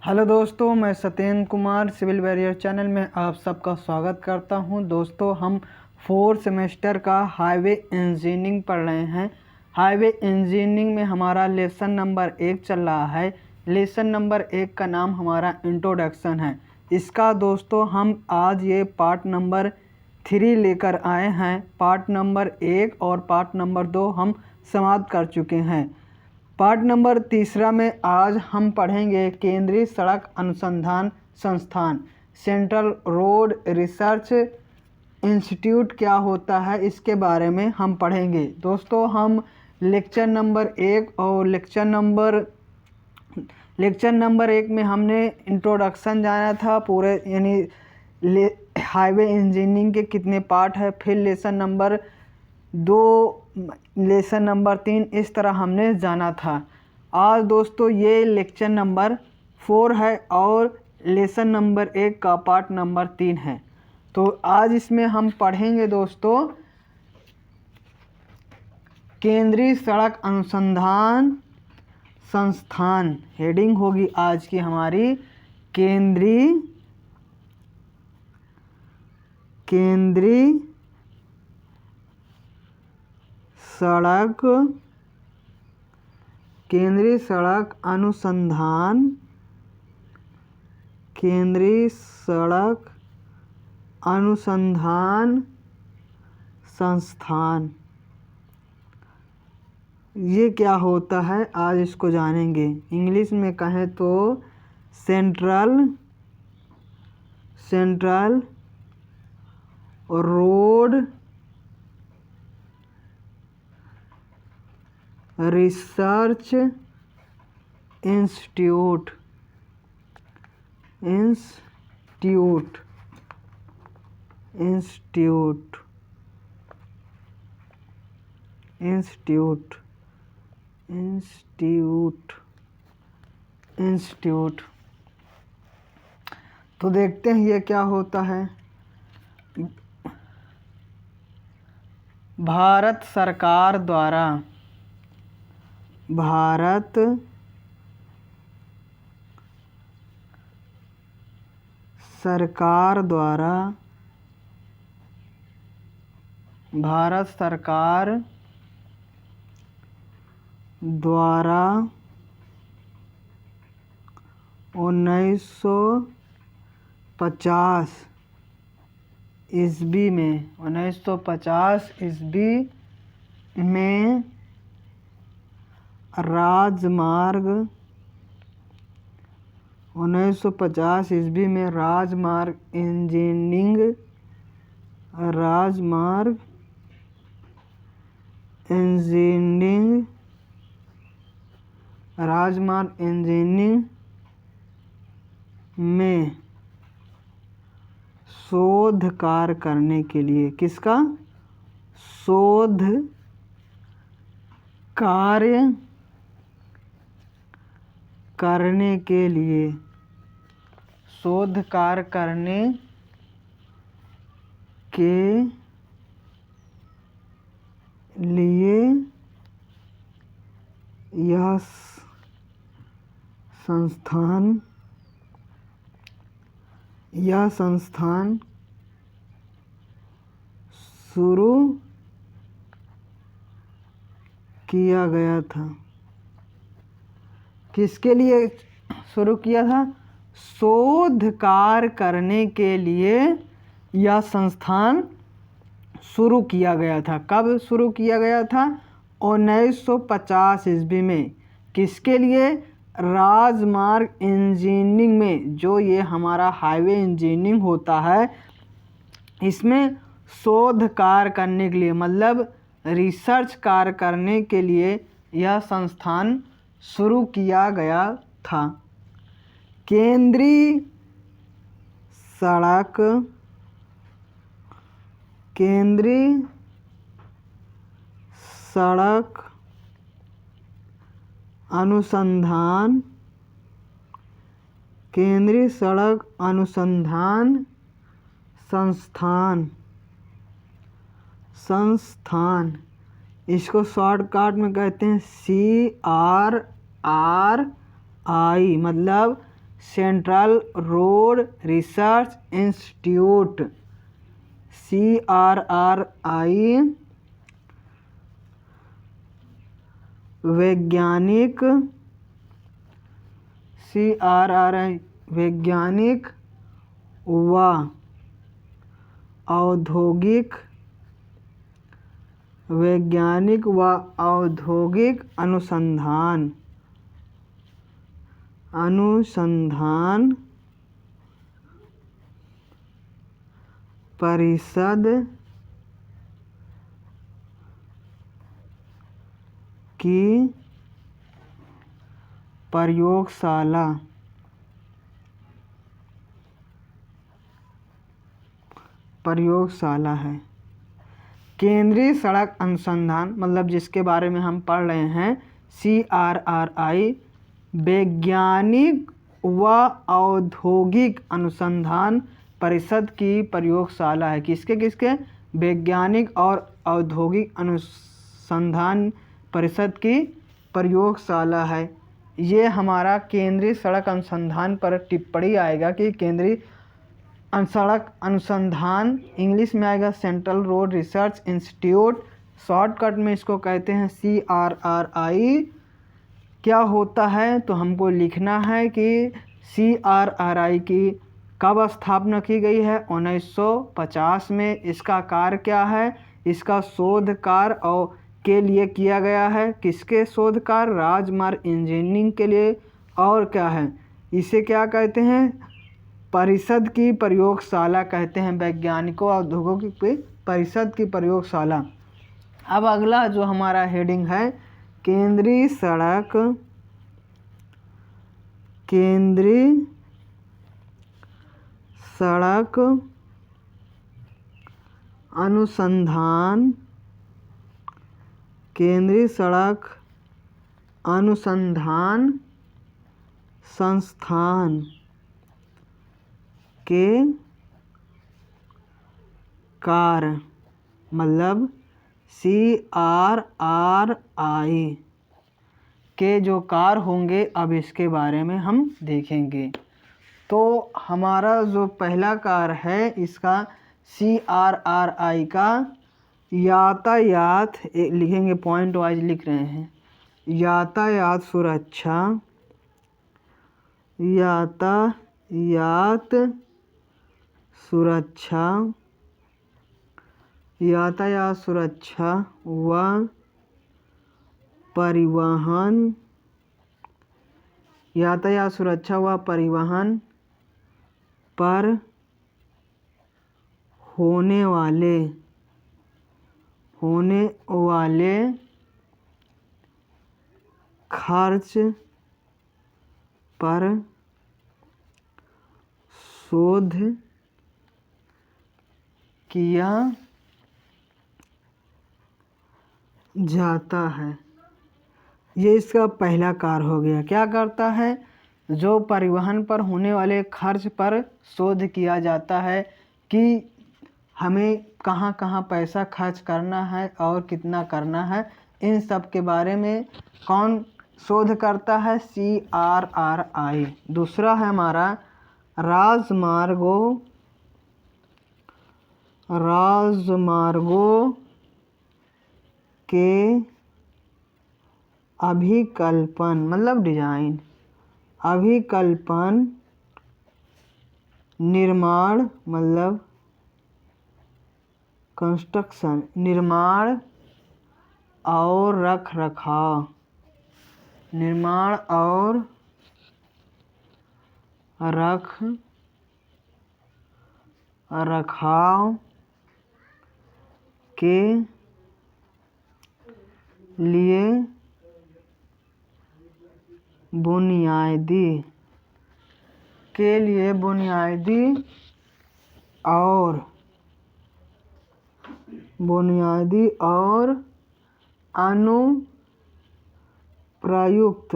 Hello दोस्तों, मैं Satyendra Kumar civil barrier channel में आप सबका स्वागत करता हूं। दोस्तों, हम 4 सेमेस्टर का हाईवे इंजीनियरिंग पढ़ रहे हैं। हाईवे इंजीनियरिंग में हमारा लेसन नंबर 1 चल रहा है। लेसन नंबर 1 का नाम हमारा इंट्रोडक्शन है। इसका दोस्तों हम आज ये पार्ट नंबर 3 लेकर आए हैं। पार्ट नंबर 1 और पार्ट नंबर 2 हम समाप्त कर चुके हैं। पार्ट नंबर 3 में आज हम पढ़ेंगे केंद्रीय सड़क अनुसंधान संस्थान, सेंट्रल रोड रिसर्च इंस्टीट्यूट क्या होता है, इसके बारे में हम पढ़ेंगे। दोस्तों, हम लेक्चर नंबर 1 और लेक्चर नंबर 1 में हमने इंट्रोडक्शन जाना था पूरे, यानी हाईवे इंजीनियरिंग के कितने पार्ट है। फिर लेसन नंबर 2, लेसन नंबर 3, इस तरह हमने जाना था। आज दोस्तों ये लेक्चर नंबर 4 है और लेसन नंबर 1 का पार्ट नंबर 3 है। तो आज इसमें हम पढ़ेंगे दोस्तों केंद्रीय सड़क अनुसंधान संस्थान। हेडिंग होगी आज की हमारी केंद्रीय सड़क अनुसंधान संस्थान। ये क्या होता है आज इसको जानेंगे। इंग्लिश में कहें तो सेंट्रल रोड रिसर्च इंस्टीट्यूट। तो देखते हैं ये क्या होता है। भारत सरकार द्वारा 1950 ईस्वी में राजमार्ग इंजीनियरिंग में शोध कार्य करने के लिए, किसका शोध कार्य करने के लिए यह संस्थान शुरू किया गया था। किसके लिए शुरू किया था? शोध कार्य करने के लिए यह संस्थान शुरू किया गया था। कब शुरू किया गया था? 1950 ईस्वी में। किसके लिए? राजमार्ग इंजीनियरिंग में। जो ये हमारा हाईवे इंजीनियरिंग होता है, इसमें शोध कार्य करने के लिए, मतलब रिसर्च कार्य करने के लिए यह संस्थान शुरू किया गया था। केंद्रीय सड़क अनुसंधान संस्थान, इसको शॉर्टकट में कहते हैं CRRI, मतलब central road research institute CRRI वैज्ञानिक व औद्योगिक अनुसंधान परिषद की प्रयोगशाला है। केंद्रीय सड़क अनुसंधान मतलब जिसके बारे में हम पढ़ रहे हैं CRRI वैज्ञानिक व औद्योगिक अनुसंधान परिषद की प्रयोगशाला है। किसके वैज्ञानिक और औद्योगिक अनुसंधान परिषद की प्रयोगशाला है। ये हमारा केंद्रीय सड़क अनुसंधान पर टिप्पणी आएगा कि केंद्रीय सड़क अनुसंधान इंग्लिश में आएगा central road research institute, shortcut में इसको कहते हैं CRRI। क्या होता है तो हमको लिखना है कि CRRI की कब स्थापना की गई है 1950 में। इसका कार्य क्या है, इसका शोध कार्य और के लिए किया गया है। किसके शोध कार्य, राजमार्ग इंजीनियरिंग के लिए। और क्या है, इसे क्या कहते हैं, परिषद की प्रयोगशाला कहते हैं, वैज्ञानिकों और औद्योगिक की परिषद की प्रयोगशाला। अब अगला जो हमारा हेडिंग है केंद्रीय सड़क अनुसंधान संस्थान के कार्य मतलब CRRI के जो कार्य होंगे अब इसके बारे में हम देखेंगे। तो हमारा जो पहला कार्य है इसका CRRI का यातायात लिखेंगे, पॉइंट वाइज लिख रहे हैं। यातायात सुरक्षा, व परिवहन पर होने वाले खर्च पर शोध किया जाता है। ये इसका पहला कार्य हो गया। क्या करता है, जो परिवहन पर होने वाले खर्च पर शोध किया जाता है कि हमें कहाँ कहाँ पैसा खर्च करना है और कितना करना है, इन सब के बारे में कौन शोध करता है, CRRI। दूसरा है हमारा राजमार्गों के अभिकल्पन मतलब डिजाइन, निर्माण मतलब कंस्ट्रक्शन, निर्माण और रखाव के लिए बुनियादी और अनुप्रयुक्त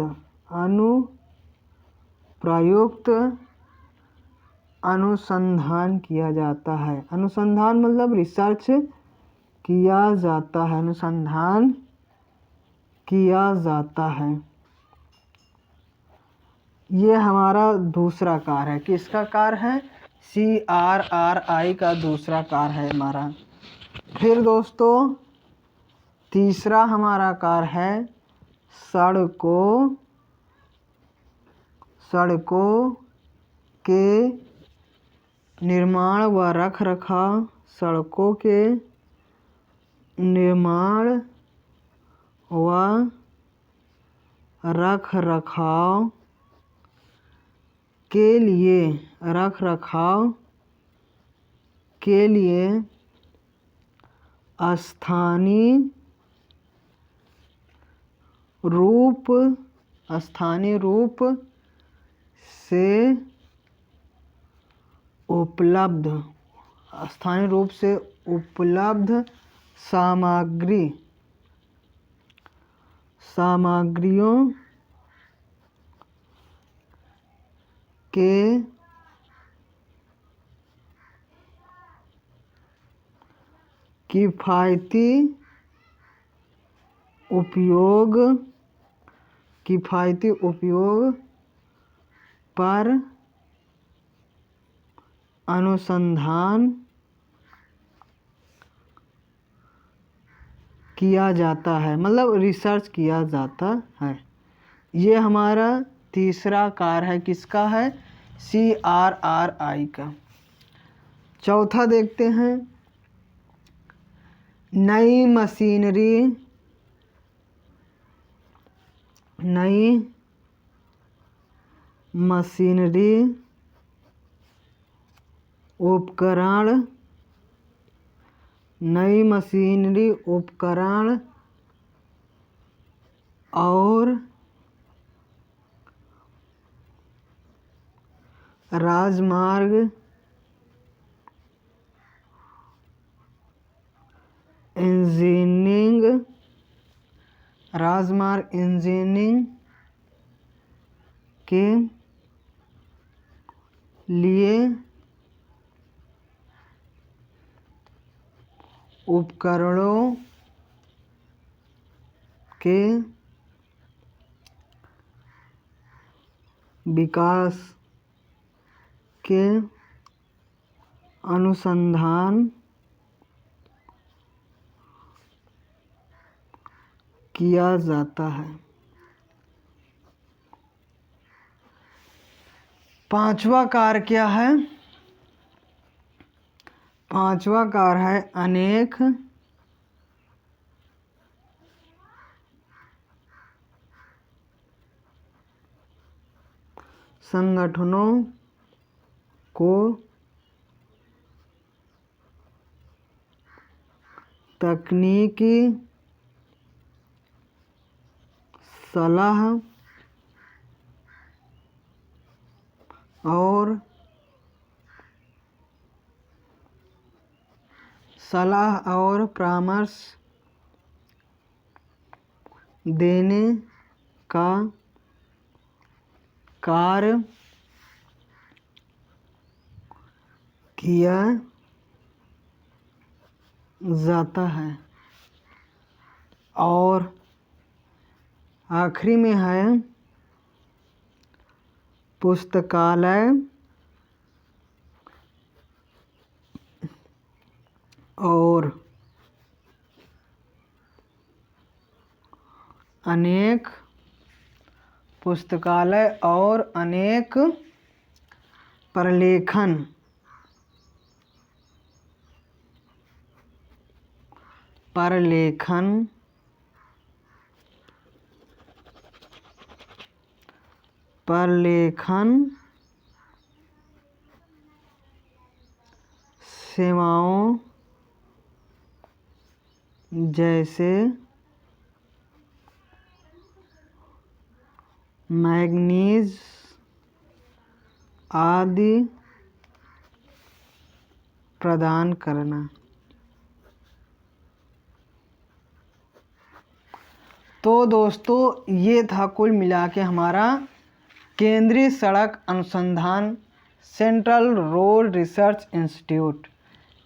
अनुसंधान किया जाता है। अनुसंधान मतलब रिसर्च किया जाता है, अनुसंधान किया जाता है। ये हमारा दूसरा कार्य है। किसका कार्य है? CRRI का दूसरा कार्य है हमारा। फिर दोस्तों तीसरा हमारा कार्य है सड़कों के निर्माण व रखरखाव। सड़कों के निर्माण व रखरखाव के लिए स्थानीय रूप से उपलब्ध सामग्रियों के किफ़ायती उपयोग पर अनुसंधान किया जाता है, मतलब रिसर्च किया जाता है। ये हमारा तीसरा कार्य है। किसका है? CRRI का। चौथा देखते हैं, नई मशीनरी उपकरण और राजमार्ग इंजीनियरिंग के लिए उपकरणों के विकास के अनुसंधान किया जाता है। पांचवा कार्य क्या है? पांचवा कार्य है अनेक संगठनों को तकनीकी सलाह और परामर्श देने का कार्य किया जाता है। और आखिरी में है पुस्तकालय और अनेक प्रलेखन सेवाओं जैसे मैगजीन्स आदि प्रदान करना। तो दोस्तों ये था कुल मिला के हमारा केंद्रीय सड़क अनुसंधान सेंट्रल रोड रिसर्च इंस्टीट्यूट।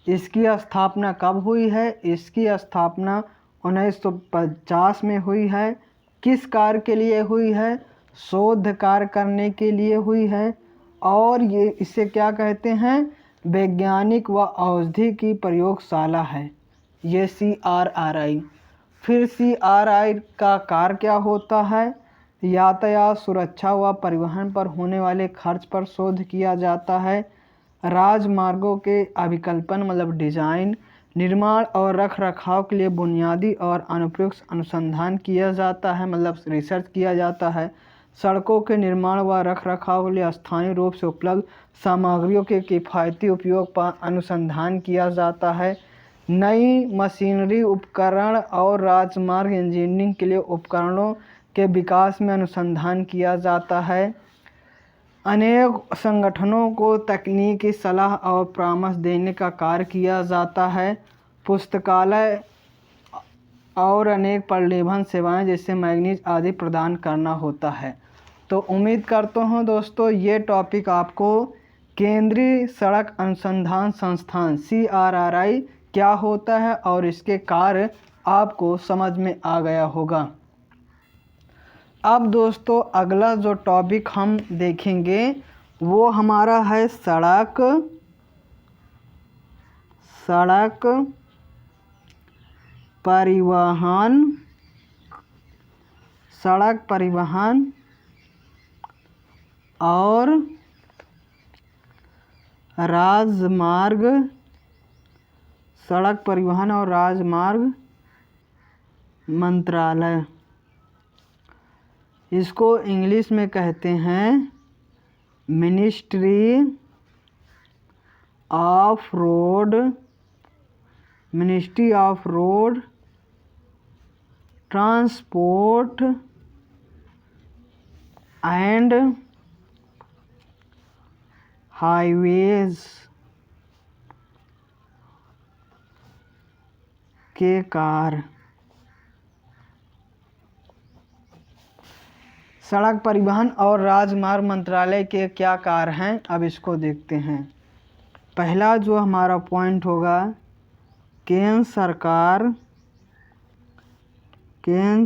इसकी स्थापना कब हुई है? इसकी स्थापना 1950 में हुई है। किस कार्य के लिए हुई है? शोध कार्य करने के लिए हुई है और ये इसे क्या कहते हैं, वैज्ञानिक व औषधि की प्रयोगशाला है ये CRRI। फिर CRI का कार्य क्या होता है, यातायात सुरक्षा व परिवहन पर होने वाले खर्च पर शोध किया जाता है। राजमार्गों के अभिकल्पन मतलब डिजाइन, निर्माण और रख रखाव के लिए बुनियादी और अनुप्रयुक्त अनुसंधान किया जाता है मतलब रिसर्च किया जाता है। सड़कों के निर्माण व रख रखाव के लिए स्थानीय रूप से उपलब्ध सामग्रियों के किफ़ायती उपयोग पर अनुसंधान किया जाता है। नई मशीनरी उपकरण और राजमार्ग इंजीनियरिंग के लिए उपकरणों के विकास में अनुसंधान किया जाता है। अनेक संगठनों को तकनीकी सलाह और परामर्श देने का कार्य किया जाता है। पुस्तकालय और अनेक परिवहन सेवाएं जैसे मैगनीज आदि प्रदान करना होता है। तो उम्मीद करता हूँ दोस्तों ये टॉपिक आपको केंद्रीय सड़क अनुसंधान संस्थान CRRI क्या होता है और इसके कार्य आपको समझ में आ गया होगा। अब दोस्तों अगला जो टॉपिक हम देखेंगे वो हमारा है सड़क परिवहन और राजमार्ग, सड़क परिवहन और राजमार्ग मंत्रालय, इसको इंग्लिश में कहते हैं ministry of road transport and highways के कार्य। सड़क परिवहन और राजमार्ग मंत्रालय के क्या कार्य हैं, अब इसको देखते हैं। पहला जो हमारा पॉइंट होगा, केंद्र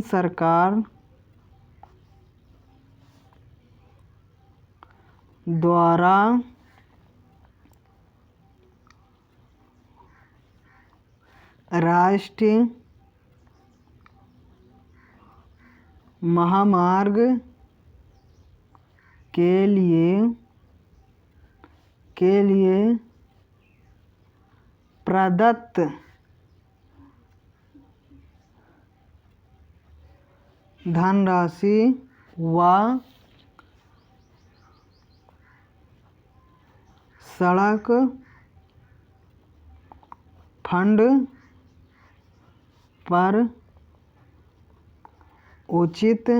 सरकार द्वारा राष्ट्रीय महामार्ग के लिए प्रदत्त धनराशि व सड़क फंड पर उचित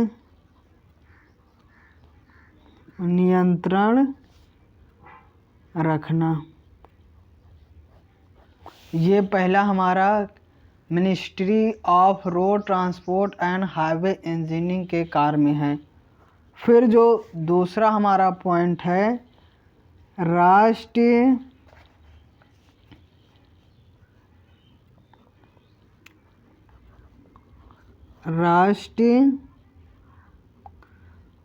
नियंत्रण रखना। ये पहला हमारा ministry of road transport and highway engineering के कार्य में है। फिर जो दूसरा हमारा पॉइंट है, राष्ट्रीय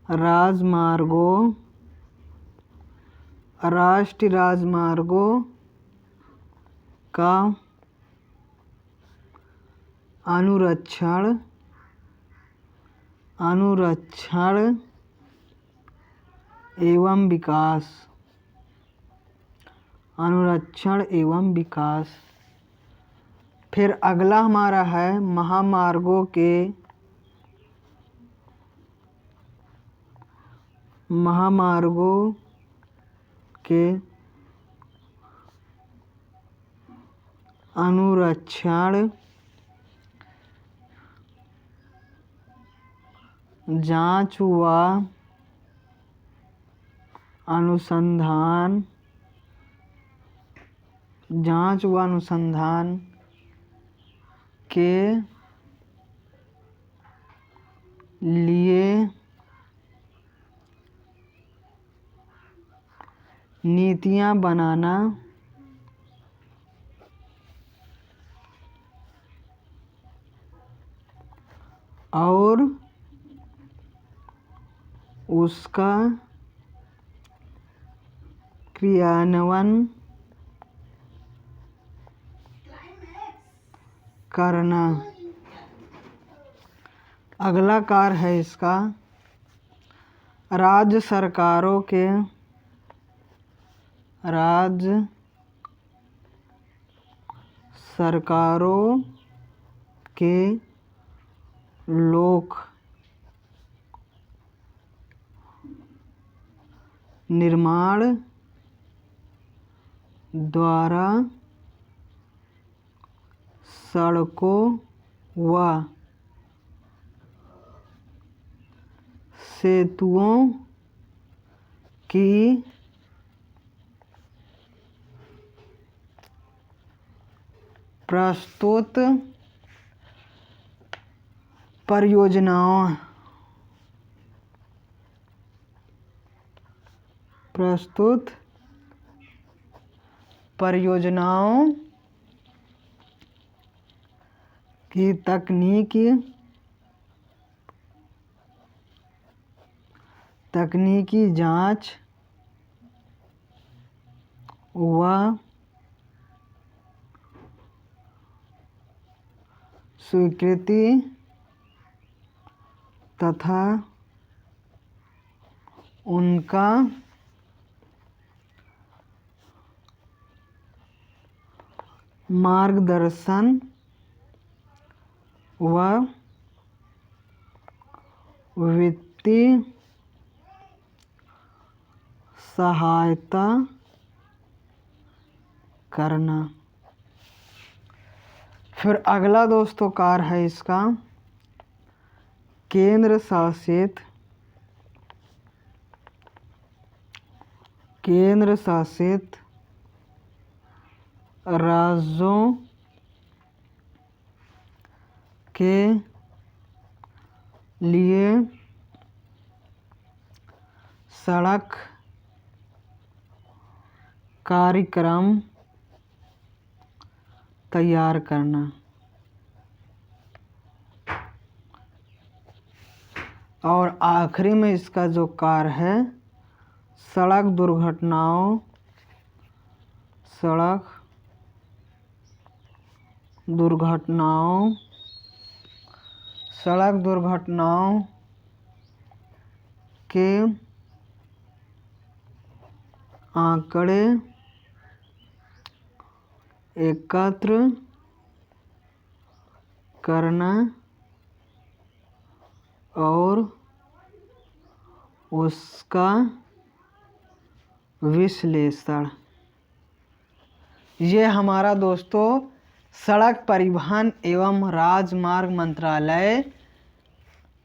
राजमार्गों का अनुरक्षण एवं विकास। फिर अगला हमारा है महामार्गों के अनुरक्षण, जांच व अनुसंधान के लिए नीतियां बनाना और उसका क्रियान्वयन करना। अगला कार्य है इसका राज्य सरकारों के लोक निर्माण द्वारा सड़कों व सेतुओं की प्रस्तुत परियोजनाओं की तकनीकी जांच व स्वीकृति तथा उनका मार्गदर्शन व वित्तीय सहायता करना। फिर अगला दोस्तों कार्य है इसका केंद्र शासित राज्यों के लिए सड़क कार्यक्रम तैयार करना। और आखिरी में इसका जो कार्य है सड़क दुर्घटनाओं के आंकड़े एकत्र करना और उसका विश्लेषण। ये हमारा दोस्तों सड़क परिवहन एवं राजमार्ग मंत्रालय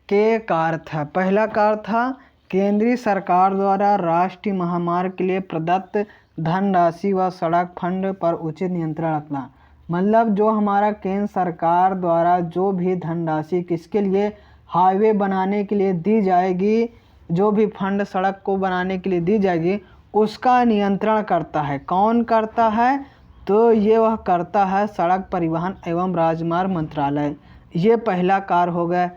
के कार्य था। पहला कार्य था केंद्रीय सरकार द्वारा राष्ट्रीय महामार्ग के लिए प्रदत्त धनराशि व सड़क फंड पर उचित नियंत्रण रखना। मतलब जो हमारा केंद्र सरकार द्वारा जो भी धनराशि किसके लिए हाईवे बनाने के लिए दी जाएगी, जो भी फंड सड़क को बनाने के लिए दी जाएगी उसका नियंत्रण करता है। कौन करता है? तो ये वह करता है सड़क परिवहन एवं राजमार्ग मंत्रालय। ये पहला कार्य हो गया।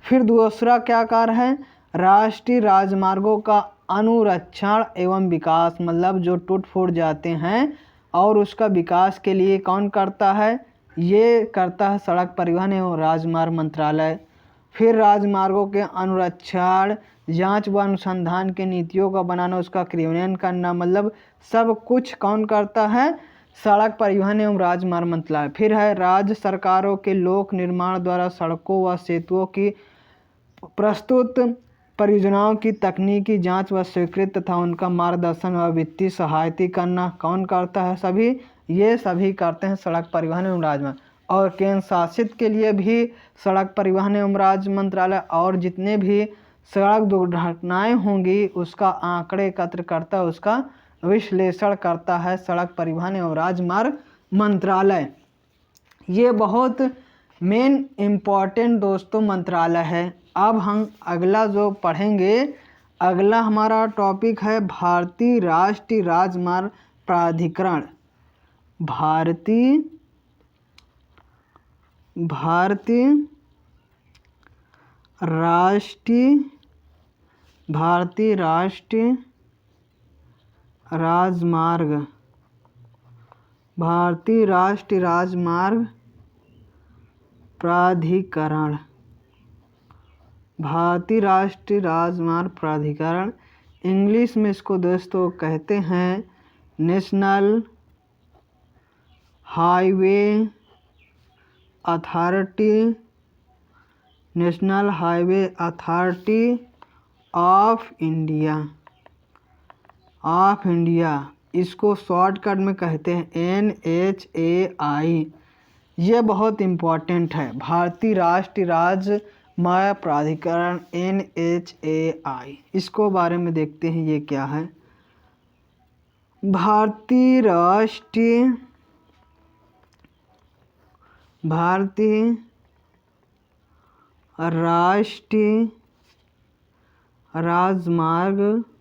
फिर दूसरा क्या कार्य है? राष्ट्रीय राजमार्गों का अनुरक्षण एवं विकास, मतलब जो टूट फूट जाते हैं और उसका विकास के लिए कौन करता है? ये करता है सड़क परिवहन एवं राजमार्ग मंत्रालय। फिर राजमार्गों के अनुरक्षण, जांच व अनुसंधान के नीतियों का बनाना, उसका क्रियान्वयन करना, मतलब सब कुछ कौन करता है? सड़क परिवहन एवं राजमार्ग मंत्रालय। फिर है राज्य सरकारों के लोक निर्माण द्वारा सड़कों व सेतुओं की प्रस्तुत परियोजनाओं की तकनीकी जांच व स्वीकृति तथा उनका मार्गदर्शन व वित्तीय सहायता करना। कौन करता है? सभी ये सभी करते हैं सड़क परिवहन एवं राजमार्ग। और केंद्र शासित के लिए भी सड़क परिवहन एवं राज मंत्रालय और जितने भी सड़क दुर्घटनाएं होंगी उसका आंकड़े एकत्र करता है, उसका विश्लेषण करता है सड़क परिवहन एवं राजमार्ग मंत्रालय। ये बहुत मेन इम्पॉर्टेंट दोस्तों मंत्रालय है। अब हम अगला जो पढ़ेंगे, अगला हमारा टॉपिक है भारतीय राष्ट्रीय राजमार्ग प्राधिकरण। भारतीय राष्ट्रीय भारतीय राष्ट्रीय राजमार्ग, भारतीय राष्ट्रीय राजमार्ग प्राधिकरण, भारतीय राष्ट्रीय राजमार्ग प्राधिकरण। इंग्लिश में इसको दोस्तों कहते हैं national highway authority, national highway authority of India, of India. इसको शॉर्टकट में कहते हैं NHAI। ये बहुत इम्पोर्टेंट है, भारतीय राष्ट्रीय राजमार्ग प्राधिकरण NHAI। इसको बारे में देखते हैं ये क्या है। भारतीय राष्ट्रीय राजमार्ग,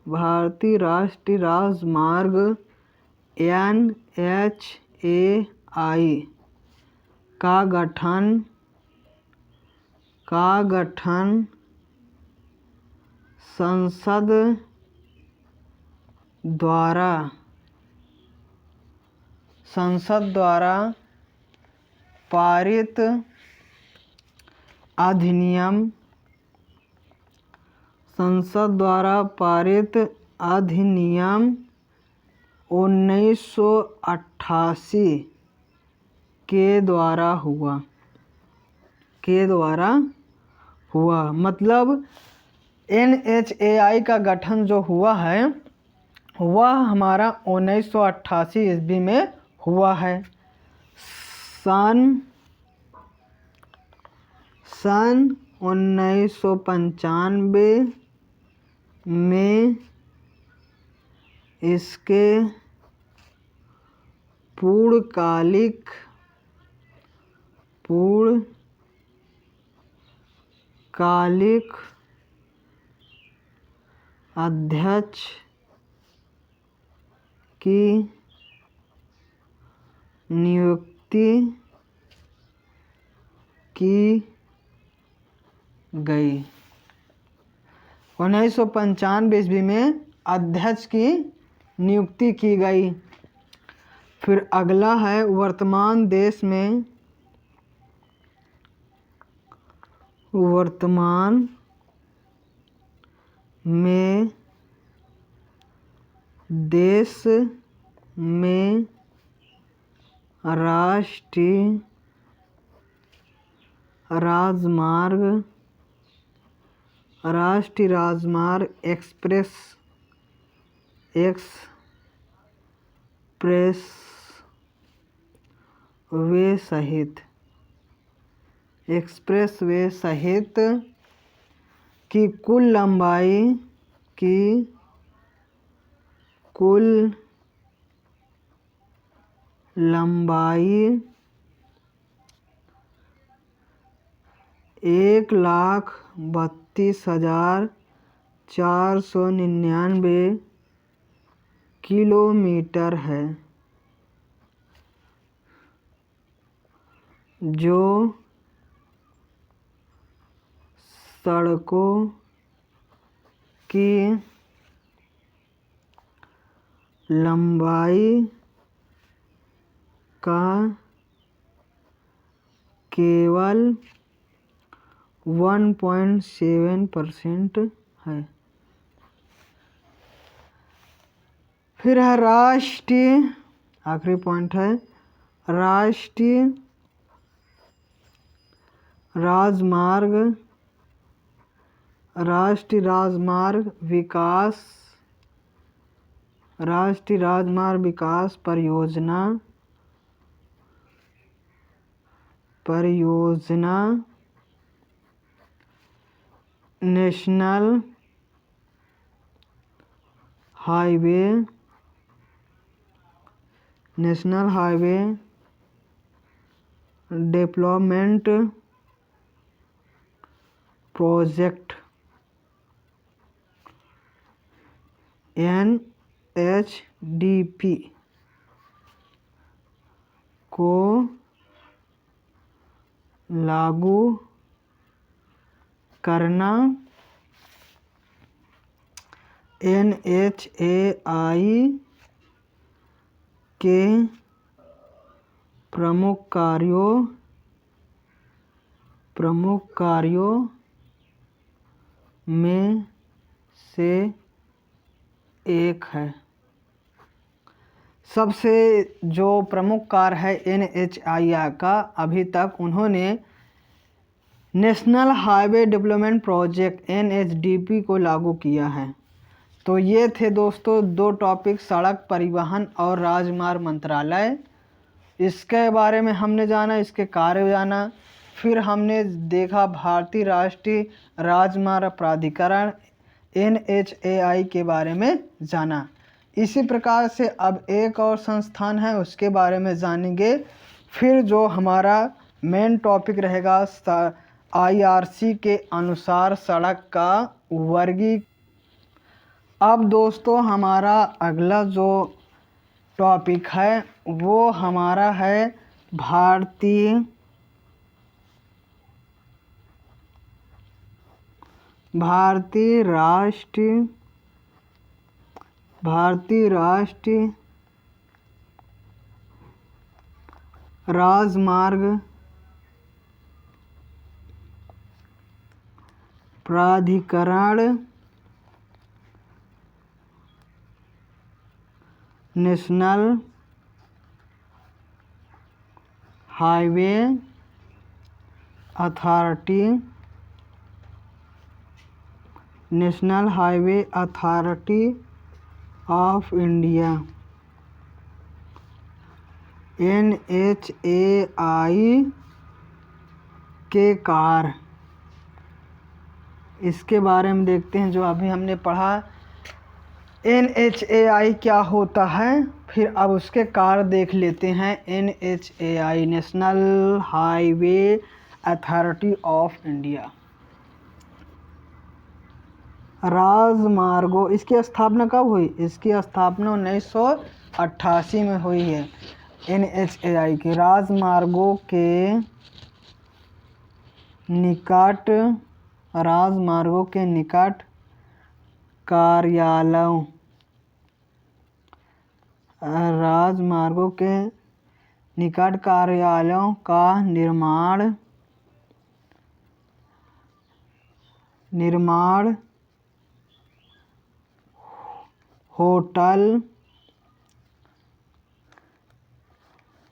भारतीय राष्ट्रीय राजमार्ग NHAI का गठन संसद द्वारा पारित अधिनियम, संसद द्वारा पारित अधिनियम 1988 के द्वारा हुआ। मतलब NHAI का गठन जो हुआ है वह हमारा 1988 ईस्वी में हुआ है। सन 1995 में इसके पूर्णकालिक अध्यक्ष की नियुक्ति की गई। 1995 ईस्वी में अध्यक्ष की नियुक्ति की गई। फिर अगला है वर्तमान में देश में राष्ट्रीय राजमार्ग एक्सप्रेस वे सहित की कुल लंबाई 1,32,499 किलोमीटर है, जो सड़कों की लंबाई का केवल 1.7% है। फिर है राष्ट्रीय, आखिरी पॉइंट है राष्ट्रीय राजमार्ग विकास परियोजना national highway development project NHDP को लागू करना NHAI के प्रमुख कार्यों में से एक है। सबसे जो प्रमुख कार्य है NHAI का, अभी तक उन्होंने national highway development project NHDP को लागू किया है। तो ये थे दोस्तों 2 टॉपिक, सड़क परिवहन और राजमार्ग मंत्रालय। इसके बारे में हमने जाना, इसके कार्य जाना। फिर हमने देखा भारतीय राष्ट्रीय राजमार्ग प्राधिकरण NHAI के बारे में जाना। इसी प्रकार से अब एक और संस्थान है, उसके बारे में जानेंगे। फिर जो हमारा मेन टॉपिक रहेगा IRC के अनुसार सड़क का वर्गीकरण। अब दोस्तों हमारा अगला जो टॉपिक है वो हमारा है भारतीय राष्ट्रीय राजमार्ग प्राधिकरण national highway authority of India NHAI के कार्य, इसके बारे में देखते हैं। जो अभी हमने पढ़ा NHAI क्या होता है, फिर अब उसके कार्य देख लेते हैं। NHAI national highway authority of India, राजमार्गों, इसकी स्थापना कब हुई? इसकी स्थापना 1988 में हुई है। NHAI के राजमार्गों के निकट कार्यालयों का निर्माण होटल,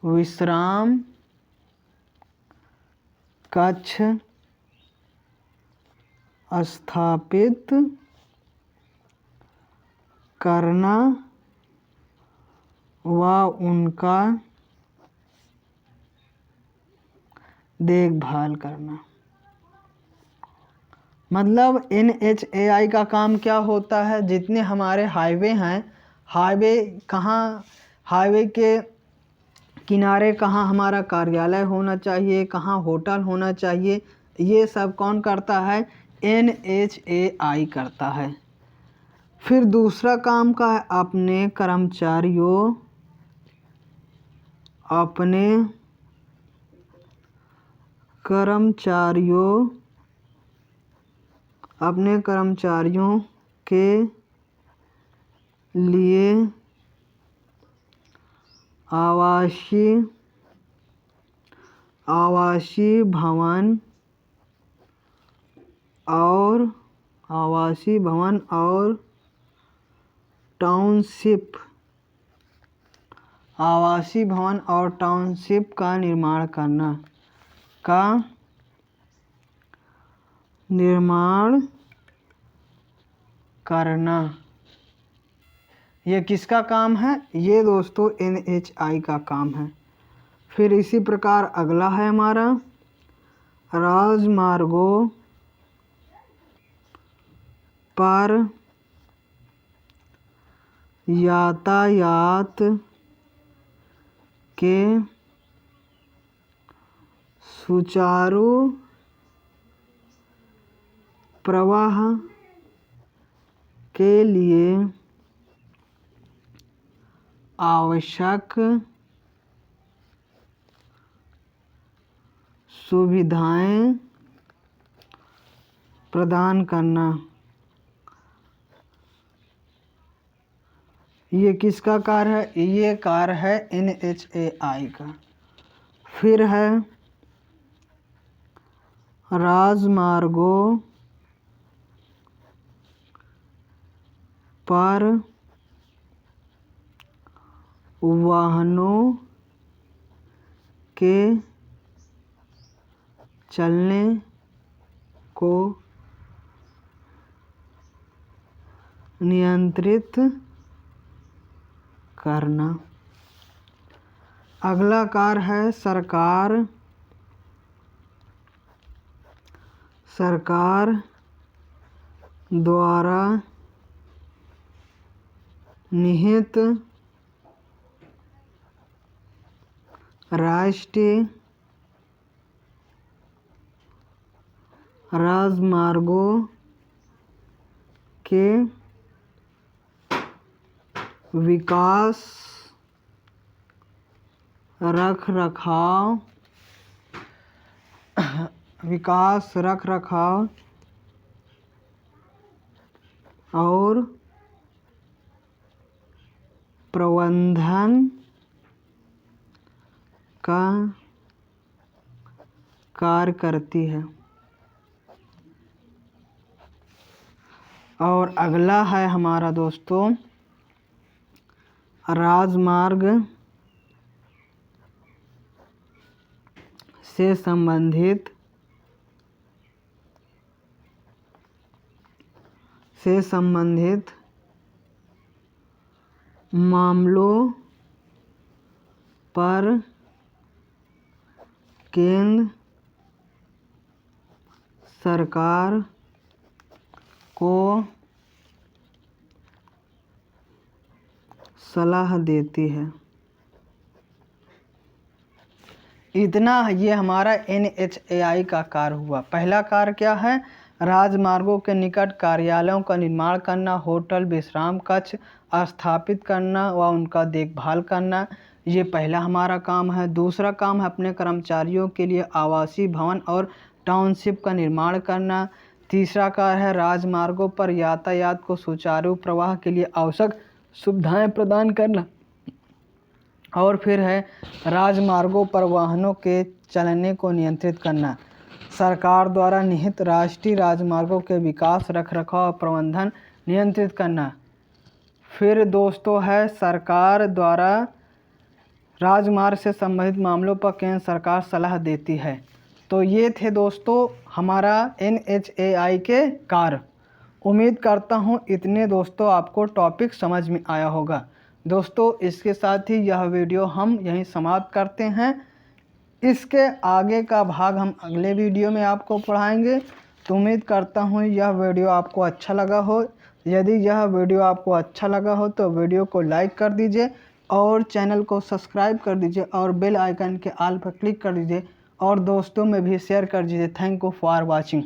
विश्राम कक्ष स्थापित करना व उनका देखभाल करना। मतलब NHAI का काम क्या होता है? जितने हमारे हाईवे हैं, हाईवे के किनारे कहाँ हमारा कार्यालय होना चाहिए, कहाँ होटल होना चाहिए, ये सब कौन करता है? NHAI करता है। फिर दूसरा काम का है अपने कर्मचारियों के लिए आवासीय भवन और टाउनशिप का निर्माण करना। ये किसका काम है? ये दोस्तों NHAI का काम है। फिर इसी प्रकार अगला है हमारा राजमार्गों पर यातायात के सुचारू प्रवाह के लिए आवश्यक सुविधाएं प्रदान करना। ये किसका कार्य है? ये कार्य है NHAI का। फिर है राजमार्गों पर वाहनों के चलने को नियंत्रित करना। अगला कार्य है सरकार द्वारा निहित राष्ट्रीय राजमार्गों के विकास रखरखाव और प्रबंधन का कार्य करती है। और अगला है हमारा दोस्तों राजमार्ग से संबंधित मामलों पर केंद्र सरकार को सलाह देती है। इतना ये हमारा NHAI का कार्य हुआ। पहला कार्य क्या है? राजमार्गों के निकट कार्यालयों का निर्माण करना, होटल विश्राम कक्ष स्थापित करना व उनका देखभाल करना, ये पहला हमारा काम है। दूसरा काम है अपने कर्मचारियों के लिए आवासीय भवन और टाउनशिप का निर्माण करना। तीसरा कार्य है राजमार्गों पर यातायात को सुचारू प्रवाह के लिए आवश्यक सुविधाएं प्रदान करना। और फिर है राजमार्गों पर वाहनों के चलने को नियंत्रित करना। सरकार द्वारा निहित राष्ट्रीय राजमार्गों के विकास रखरखाव और प्रबंधन नियंत्रित करना। फिर दोस्तों है सरकार द्वारा राजमार्ग से संबंधित मामलों पर केंद्र सरकार सलाह देती है। तो ये थे दोस्तों हमारा NHAI के कार्य। उम्मीद करता हूँ इतने दोस्तों आपको टॉपिक समझ में आया होगा। दोस्तों इसके साथ ही यह वीडियो हम यहीं समाप्त करते हैं। इसके आगे का भाग हम अगले वीडियो में आपको पढ़ाएंगे। तो उम्मीद करता हूँ यह वीडियो आपको अच्छा लगा हो। यदि यह वीडियो आपको अच्छा लगा हो तो वीडियो को लाइक कर दीजिए और चैनल को सब्सक्राइब कर दीजिए और बेल आइकन के ऑल पर क्लिक कर दीजिए और दोस्तों में भी शेयर कर दीजिए। Thank you for watching.